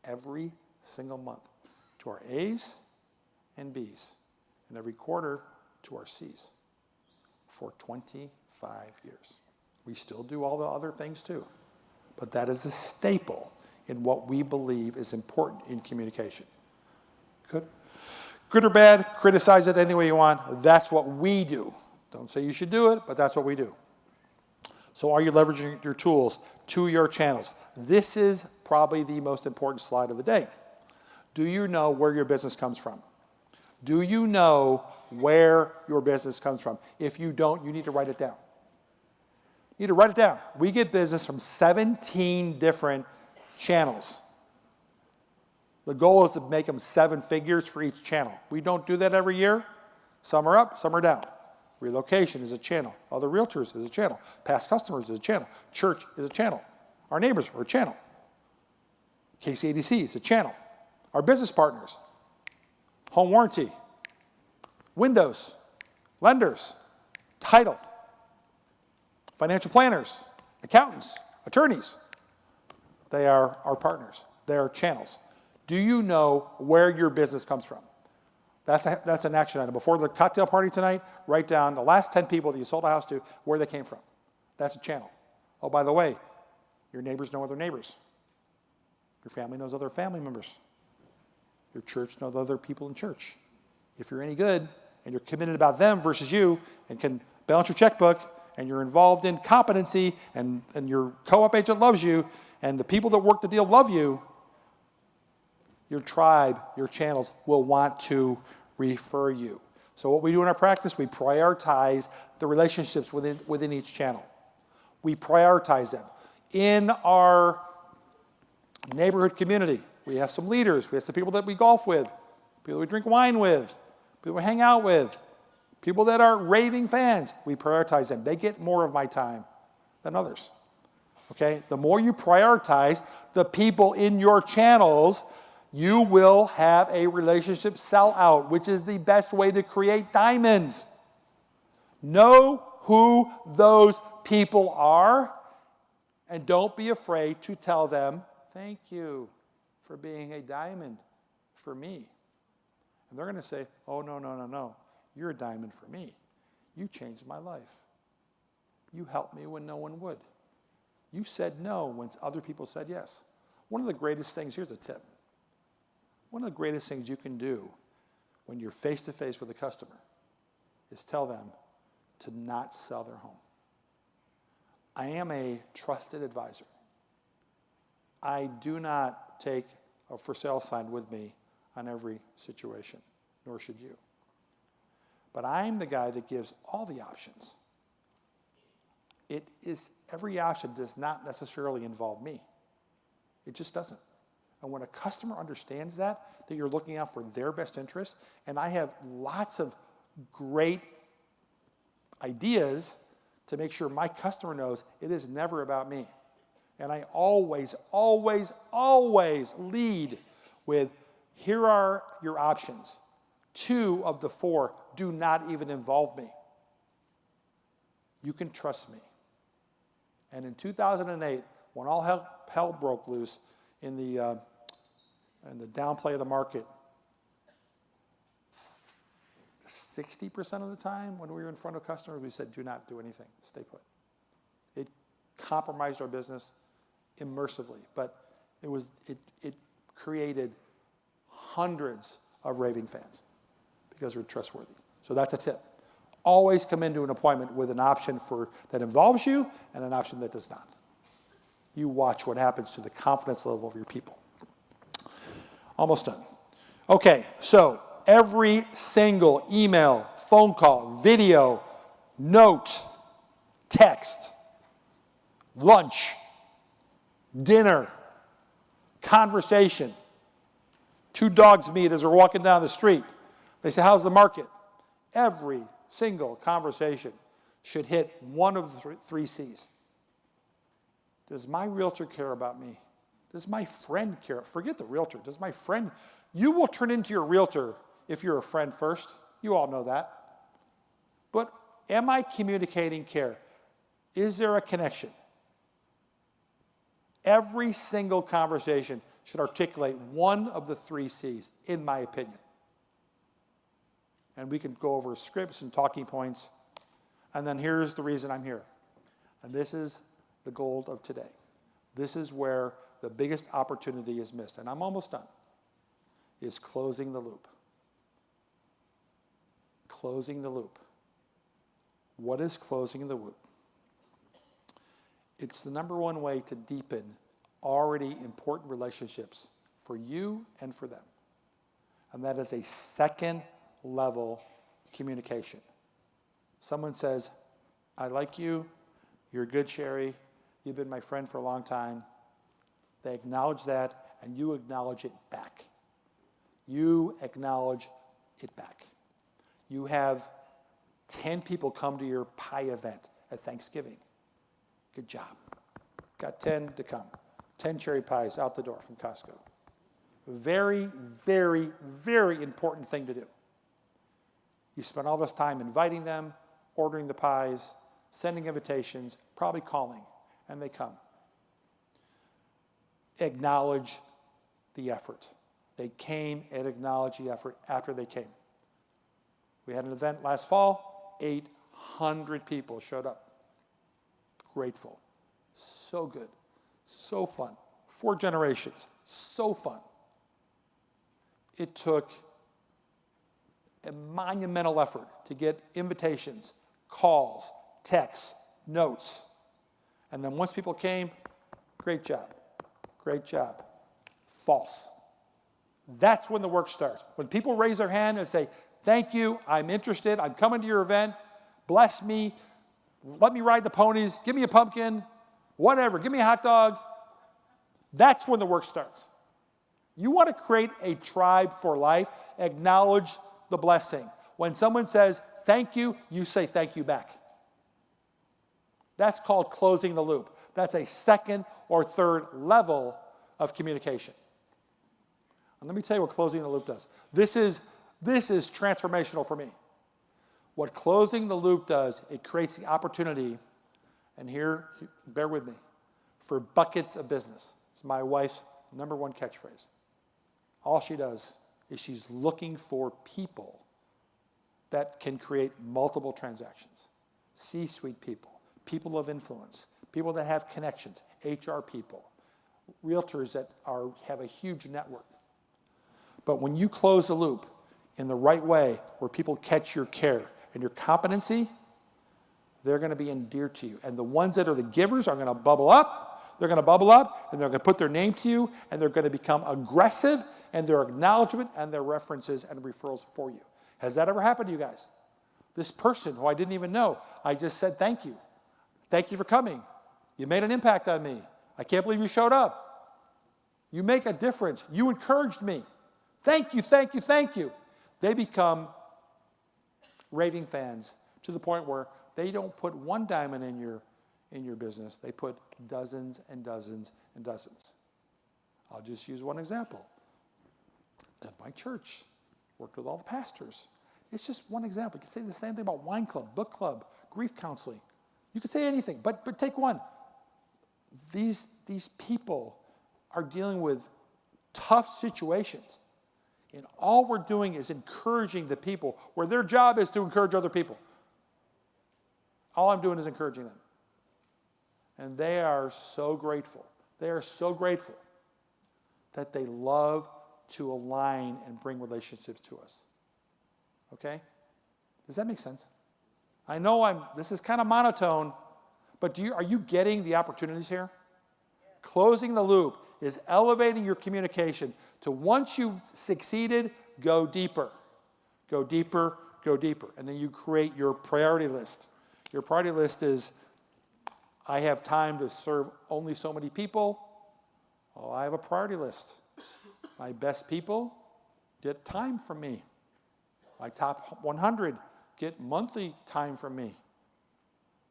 Every single month to our A's and B's, and every quarter to our C's for 25 years. We still do all the other things too, but that is a staple in what we believe is important in communication. Good? Good or bad, criticize it any way you want. That's what we do. Don't say you should do it, but that's what we do. So are you leveraging your tools to your channels? This is probably the most important slide of the day. Do you know where your business comes from? Do you know where your business comes from? If you don't, you need to write it down. You need to write it down. We get business from 17 different channels. The goal is to make them 7 figures for each channel. We don't do that every year. Some are up, some are down. Relocation is a channel. Other realtors is a channel. Past customers is a channel. Church is a channel. Our neighbors are a channel. KCADC is a channel. Our business partners, home warranty, windows, lenders, title, financial planners, accountants, attorneys. They are our partners. They are channels. Do you know where your business comes from? That's an action item. Before the cocktail party tonight, write down the last 10 people that you sold a house to, where they came from. That's a channel. Oh, by the way, your neighbors know other neighbors. Your family knows other family members. Your church knows other people in church. If you're any good and you're committed about them versus you and can balance your checkbook and you're involved in competency and your co-op agent loves you and the people that work the deal love you, your tribe, your channels will want to refer you. So what we do in our practice, we prioritize the relationships within each channel. We prioritize them. In our neighborhood community, we have some leaders. We have some people that we golf with, people we drink wine with, people we hang out with, people that are raving fans. We prioritize them. They get more of my time than others. Okay? The more you prioritize the people in your channels, you will have a relationship sell out, which is the best way to create diamonds. Know who those people are, and don't be afraid to tell them, thank you for being a diamond for me. And they're going to say, oh, no. You're a diamond for me. You changed my life. You helped me when no one would. You said no when other people said yes. One of the greatest things, here's a tip. One of the greatest things you can do when you're face-to-face with a customer is tell them to not sell their home. I am a trusted advisor. I do not take a for sale sign with me on every situation, nor should you. But I'm the guy that gives all the options. Every option does not necessarily involve me. It just doesn't. And when a customer understands that you're looking out for their best interest, and I have lots of great ideas to make sure my customer knows it is never about me. And I always lead with, here are your options. 2 of the 4 do not even involve me. You can trust me. And in 2008, when all hell broke loose in the downplay of the market, 60% of the time when we were in front of customers, we said, do not do anything, stay put. It compromised our business immersively, but it created hundreds of raving fans because we're trustworthy. So that's a tip. Always come into an appointment with an option that involves you and an option that does not. You watch what happens to the confidence level of your people. Almost done. Okay, so every single email, phone call, video, note, text, lunch, dinner, conversation. 2 dogs meet as they're walking down the street. They say, how's the market? Every single conversation should hit one of the 3 C's. Does my realtor care about me? Does my friend care? Forget the realtor. Does my friend? You will turn into your realtor if you're a friend first. You all know that. But am I communicating care? Is there a connection? Every single conversation should articulate one of the 3 C's, in my opinion. And we can go over scripts and talking points. And then here's the reason I'm here. And this is the gold of today. This is where the biggest opportunity is missed. And I'm almost done. Is closing the loop. Closing the loop. What is closing the loop? It's the number one way to deepen already important relationships for you and for them. And that is a second level communication. Someone says, I like you, You're good, Sherry. You've been my friend for a long time. They acknowledge that, and you acknowledge it back. You acknowledge it back. You have 10 people come to your pie event at Thanksgiving. Good job. Got 10 to come. 10 cherry pies out the door from Costco. Very, very, very important thing to do. You spend all this time inviting them, ordering the pies, sending invitations, probably calling, and they come. Acknowledge the effort. They came and acknowledged the effort after they came. We had an event last fall, 800 people showed up. Grateful. So good. So fun. 4 generations. So fun. It took a monumental effort to get invitations, calls, texts, notes. And then once people came, great job. Great job. False. That's when the work starts. When people raise their hand and say, thank you, I'm interested, I'm coming to your event, bless me, let me ride the ponies, give me a pumpkin, whatever, give me a hot dog. That's when the work starts. You want to create a tribe for life, acknowledge the blessing. When someone says thank you, you say thank you back. That's called closing the loop. That's a second or third level of communication. And let me tell you what closing the loop does. This is transformational for me. What closing the loop does, it creates the opportunity, and here, bear with me, for buckets of business. It's my wife's number one catchphrase. All she does is she's looking for people that can create multiple transactions. C-suite people, people of influence, people that have connections, HR people, realtors that have a huge network. But when you close the loop in the right way, where people catch your care and your competency, they're going to be endeared to you. And the ones that are the givers are going to bubble up. They're going to bubble up, and they're going to put their name to you, and they're going to become aggressive in their acknowledgement and their references and referrals for you. Has that ever happened to you guys? This person who I didn't even know, I just said thank you. Thank you for coming. You made an impact on me. I can't believe you showed up. You make a difference. You encouraged me. Thank you, thank you, thank you. They become raving fans to the point where they don't put one diamond in your business. They put dozens and dozens and dozens. I'll just use one example. At my church, worked with all the pastors. It's just one example. You could say the same thing about wine club, book club, grief counseling. You could say anything, but take one. These people are dealing with tough situations. And all we're doing is encouraging the people where their job is to encourage other people. All I'm doing is encouraging them. And they are so grateful. They are so grateful that they love to align and bring relationships to us. Okay? Does that make sense? I know this is kind of monotone, but are you getting the opportunities here? Closing the loop is elevating your communication to once you've succeeded, go deeper. Go deeper, go deeper. And then you create your priority list. Your priority list is, I have time to serve only so many people. Oh, I have a priority list. My best people get time from me. My top 100 get monthly time from me.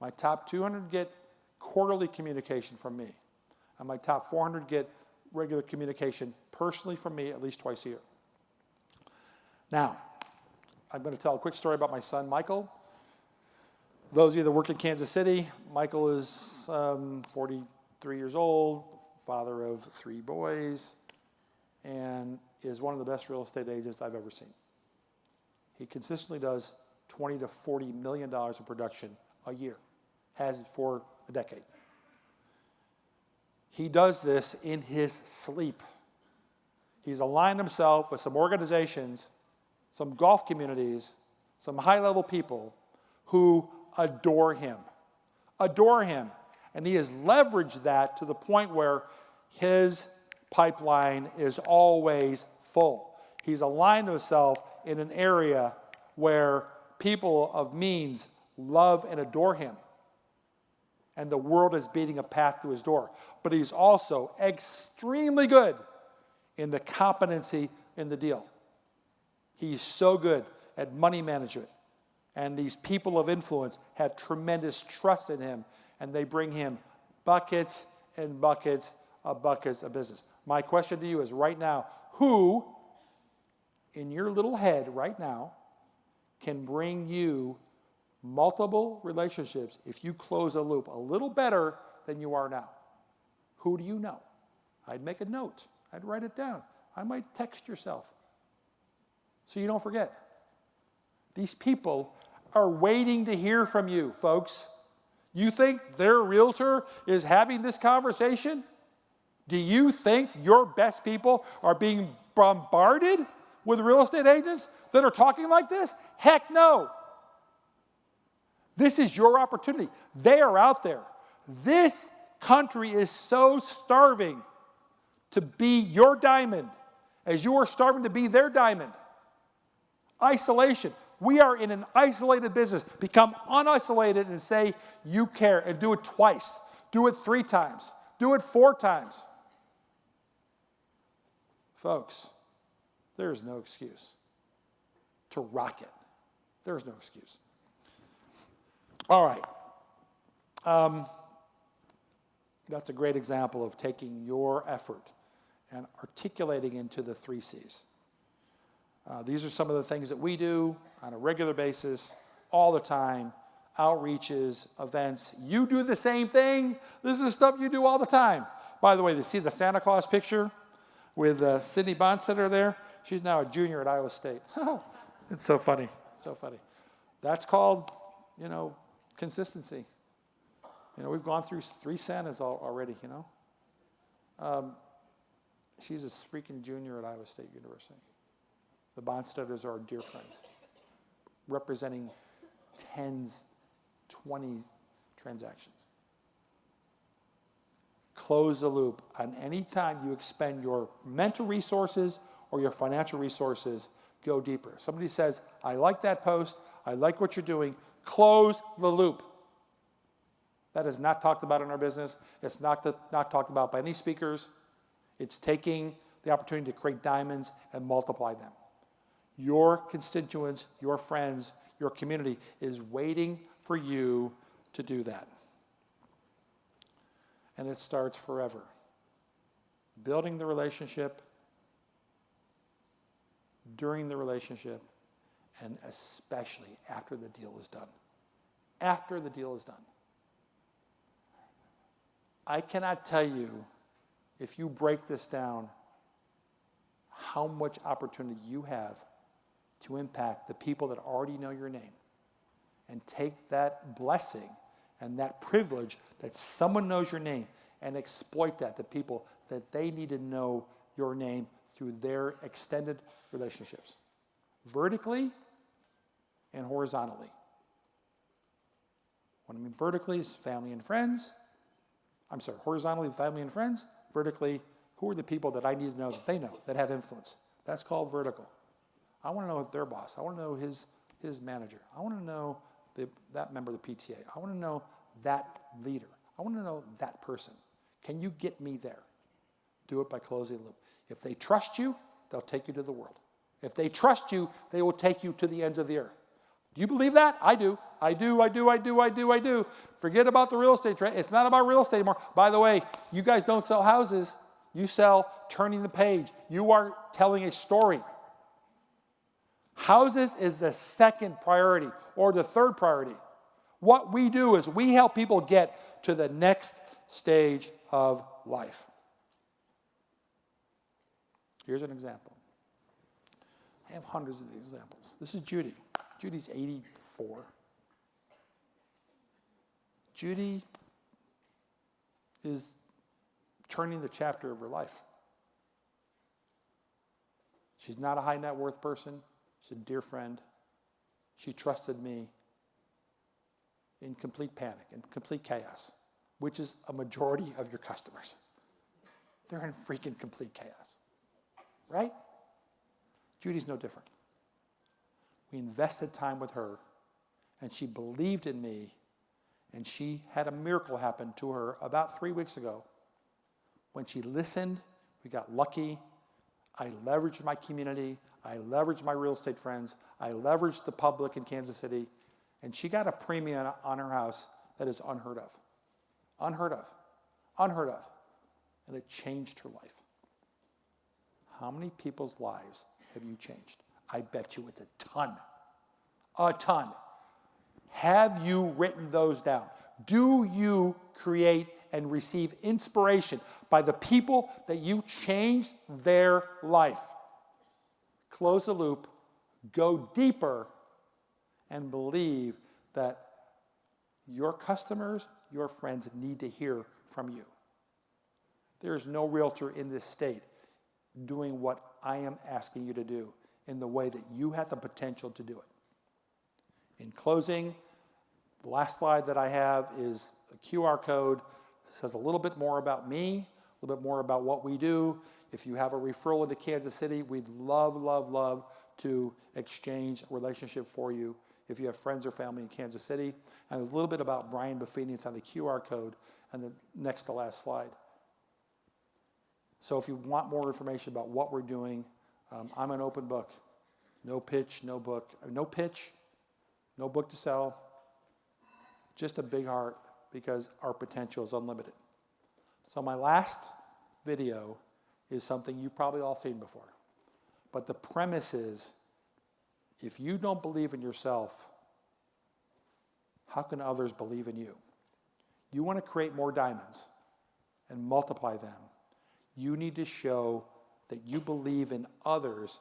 My top 200 get quarterly communication from me. And my top 400 get regular communication personally from me at least twice a year. Now, I'm going to tell a quick story about my son, Michael. Those of you that work in Kansas City, Michael is 43 years old, father of 3 boys, and is one of the best real estate agents I've ever seen. He consistently does $20 to $40 million of production a year, has for a decade. He does this in his sleep. He's aligned himself with some organizations, some golf communities, some high-level people who adore him. Adore him. And he has leveraged that to the point where his pipeline is always full. He's aligned himself in an area where people of means love and adore him. and the world is beating a path to his door. But he's also extremely good in the competency in the deal. He's so good at money management. And these people of influence have tremendous trust in him, and they bring him buckets and buckets of business. My question to you is right now, who in your little head right now can bring you multiple relationships if you close a loop a little better than you are now? Who do you know? I'd make a note. I'd write it down. I might text yourself so you don't forget. These people are waiting to hear from you, folks. You think their realtor is having this conversation? Do you think your best people are being bombarded with real estate agents that are talking like this? Heck no. This is your opportunity. They are out there. This country is so starving to be your diamond as you are starving to be their diamond. Isolation. We are in an isolated business. Become unisolated and say you care, and do it twice. Do it 3 times. Do it 4 times. Folks, there's no excuse to rock it. There's no excuse. All right. That's a great example of taking your effort and articulating into the 3 C's. These are some of the things that we do on a regular basis, all the time, outreaches, events. You do the same thing. This is stuff you do all the time. By the way, you see the Santa Claus picture with Sydney Bonstetter there? She's now a junior at Iowa State. It's so funny, so funny. That's called, consistency. We've gone through 3 Santas already, She's a freaking junior at Iowa State University. The Bonstetters are dear friends, representing 10s, 20 transactions. Close the loop. On any time you expend your mental resources or your financial resources, go deeper. Somebody says, I like that post, I like what you're doing, close the loop. That is not talked about in our business. It's not talked about by any speakers. It's taking the opportunity to create diamonds and multiply them. Your constituents, your friends, your community is waiting for you to do that. And it starts forever. Building the relationship, during the relationship, and especially after the deal is done. After the deal is done. I cannot tell you, if you break this down, how much opportunity you have to impact the people that already know your name and take that blessing and that privilege that someone knows your name and exploit that to people that they need to know your name through their extended relationships, vertically and horizontally. What I mean vertically is family and friends. Horizontally, family and friends. Vertically, who are the people that I need to know that they know, that have influence? That's called vertical. I want to know their boss. I want to know his manager. I want to know that member of the PTA. I want to know that leader. I want to know that person. Can you get me there? Do it by closing the loop. If they trust you, they'll take you to the world. If they trust you, they will take you to the ends of the earth. Do you believe that? I do. I do. Forget about the real estate trade. It's not about real estate anymore. By the way, you guys don't sell houses. You sell turning the page. You are telling a story. Houses is the second priority or the third priority. What we do is we help people get to the next stage of life. Here's an example. I have hundreds of these examples. This is Judy. Judy's 84. Judy is turning the chapter of her life. She's not a high net worth person. She's a dear friend. She trusted me in complete panic, in complete chaos, which is a majority of your customers. They're in freaking complete chaos, right? Judy's no different. We invested time with her, and she believed in me, And she had a miracle happen to her about 3 weeks ago. When she listened, we got lucky. I leveraged my community. I leveraged my real estate friends. I leveraged the public in Kansas City. And she got a premium on her house that is unheard of. Unheard of. Unheard of. And it changed her life. How many people's lives have you changed? I bet you it's a ton. A ton. Have you written those down? Do you create and receive inspiration by the people that you changed their life? Close the loop, go deeper, and believe that your customers, your friends need to hear from you. There is no realtor in this state doing what I am asking you to do in the way that you have the potential to do it. In closing, the last slide that I have is a QR code. It says a little bit more about me, a little bit more about what we do. If you have a referral into Kansas City, we'd love, love, love to exchange a relationship for you if you have friends or family in Kansas City. And there's a little bit about Brian Buffini. It's on the QR code and the next to last slide. So if you want more information about what we're doing, I'm an open book. No pitch, no book. No pitch, no book to sell. Just a big heart because our potential is unlimited. So my last video is something you've probably all seen before. But the premise is, if you don't believe in yourself, how can others believe in you? You want to create more diamonds and multiply them. You need to show that you believe in others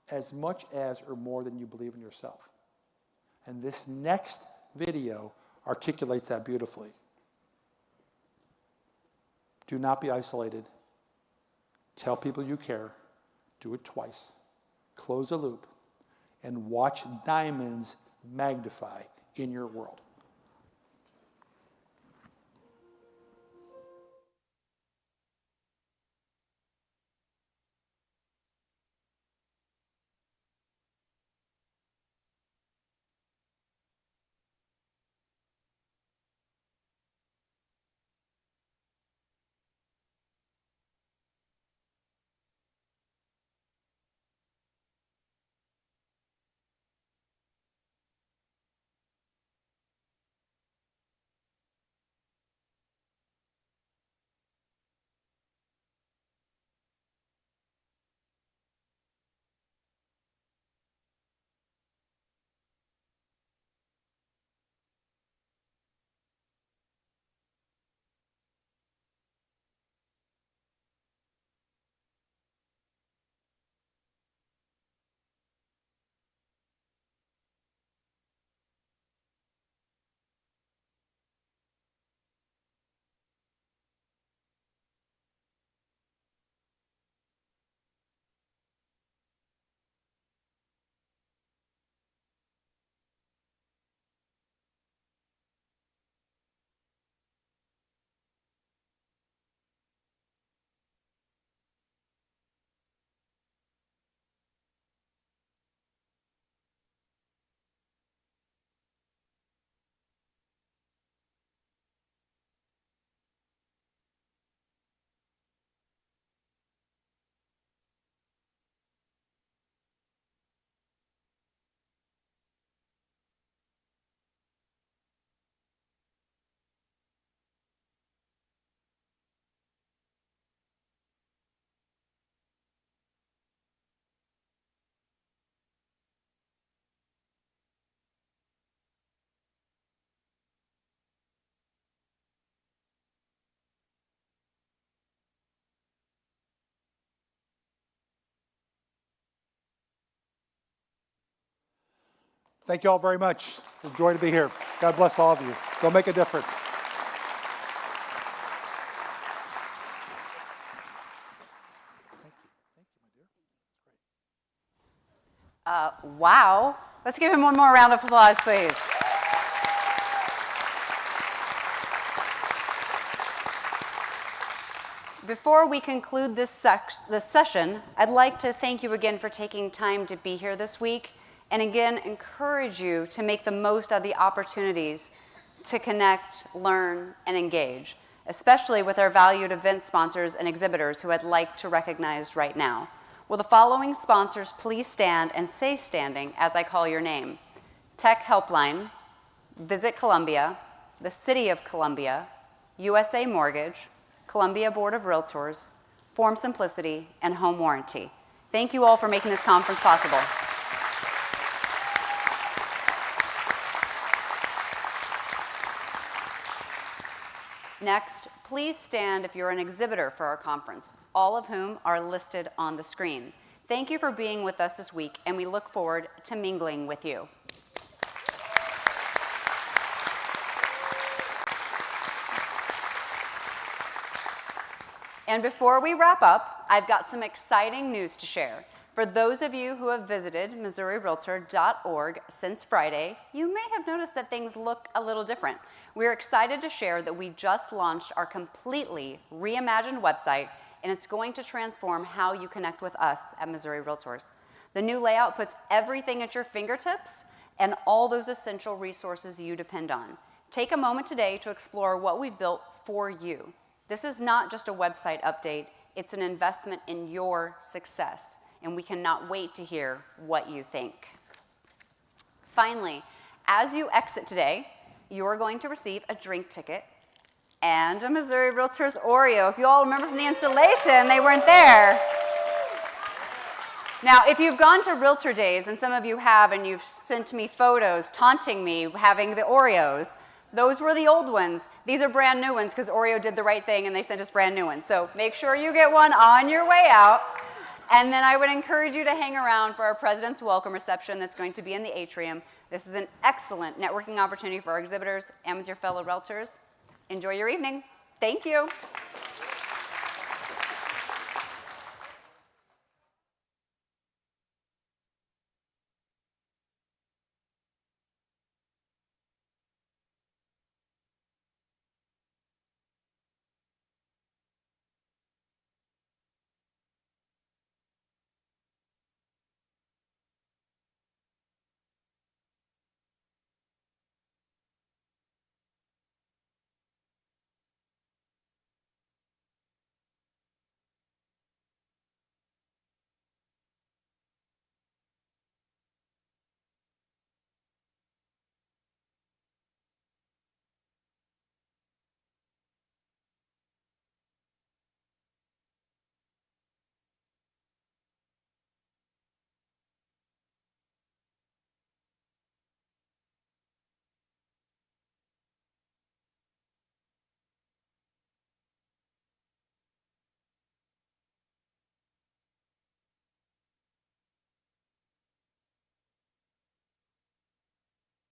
as much as or more than you believe in yourself. And this next video articulates that beautifully. Do not be isolated. Tell people you care. Do it twice. Close the loop. And watch diamonds magnify in your world. Thank you all very much. It's a joy to be here. God bless all of you. Go make a difference. Wow. Let's give him one more round of applause, please. Before we conclude this session, I'd like to thank you again for taking time to be here this week, and again, encourage you to make the most of the opportunities to connect, learn, and engage, especially with our valued event sponsors and exhibitors who I'd like to recognize right now. Will the following sponsors please stand and stay standing as I call your name? Tech Helpline, Visit Columbia, the City of Columbia, USA Mortgage, Columbia Board of Realtors, Form Simplicity, and Home Warranty. Thank you all for making this conference possible. Next, please stand if you're an exhibitor for our conference, all of whom are listed on the screen. Thank you for being with us this week, and we look forward to mingling with you. And before we wrap up, I've got some exciting news to share. For those of you who have visited MissouriRealtor.org since Friday, you may have noticed that things look a little different. We're excited to share that we just launched our completely reimagined website, and it's going to transform how you connect with us at Missouri Realtors. The new layout puts everything at your fingertips and all those essential resources you depend on. Take a moment today to explore what we've built for you. This is not just a website update, it's an investment in your success, and we cannot wait to hear what you think. Finally, as you exit today, you're going to receive a drink ticket and a Missouri Realtors Oreo. If you all remember from the installation, they weren't there. Now, if you've gone to Realtor Days, and some of you have, and you've sent me photos taunting me having the Oreos, those were the old ones. These are brand new ones because Oreo did the right thing and they sent us brand new ones. So make sure you get one on your way out. And then I would encourage you to hang around for our President's Welcome Reception that's going to be in the atrium. This is an excellent networking opportunity for our exhibitors and with your fellow Realtors. Enjoy your evening. Thank you.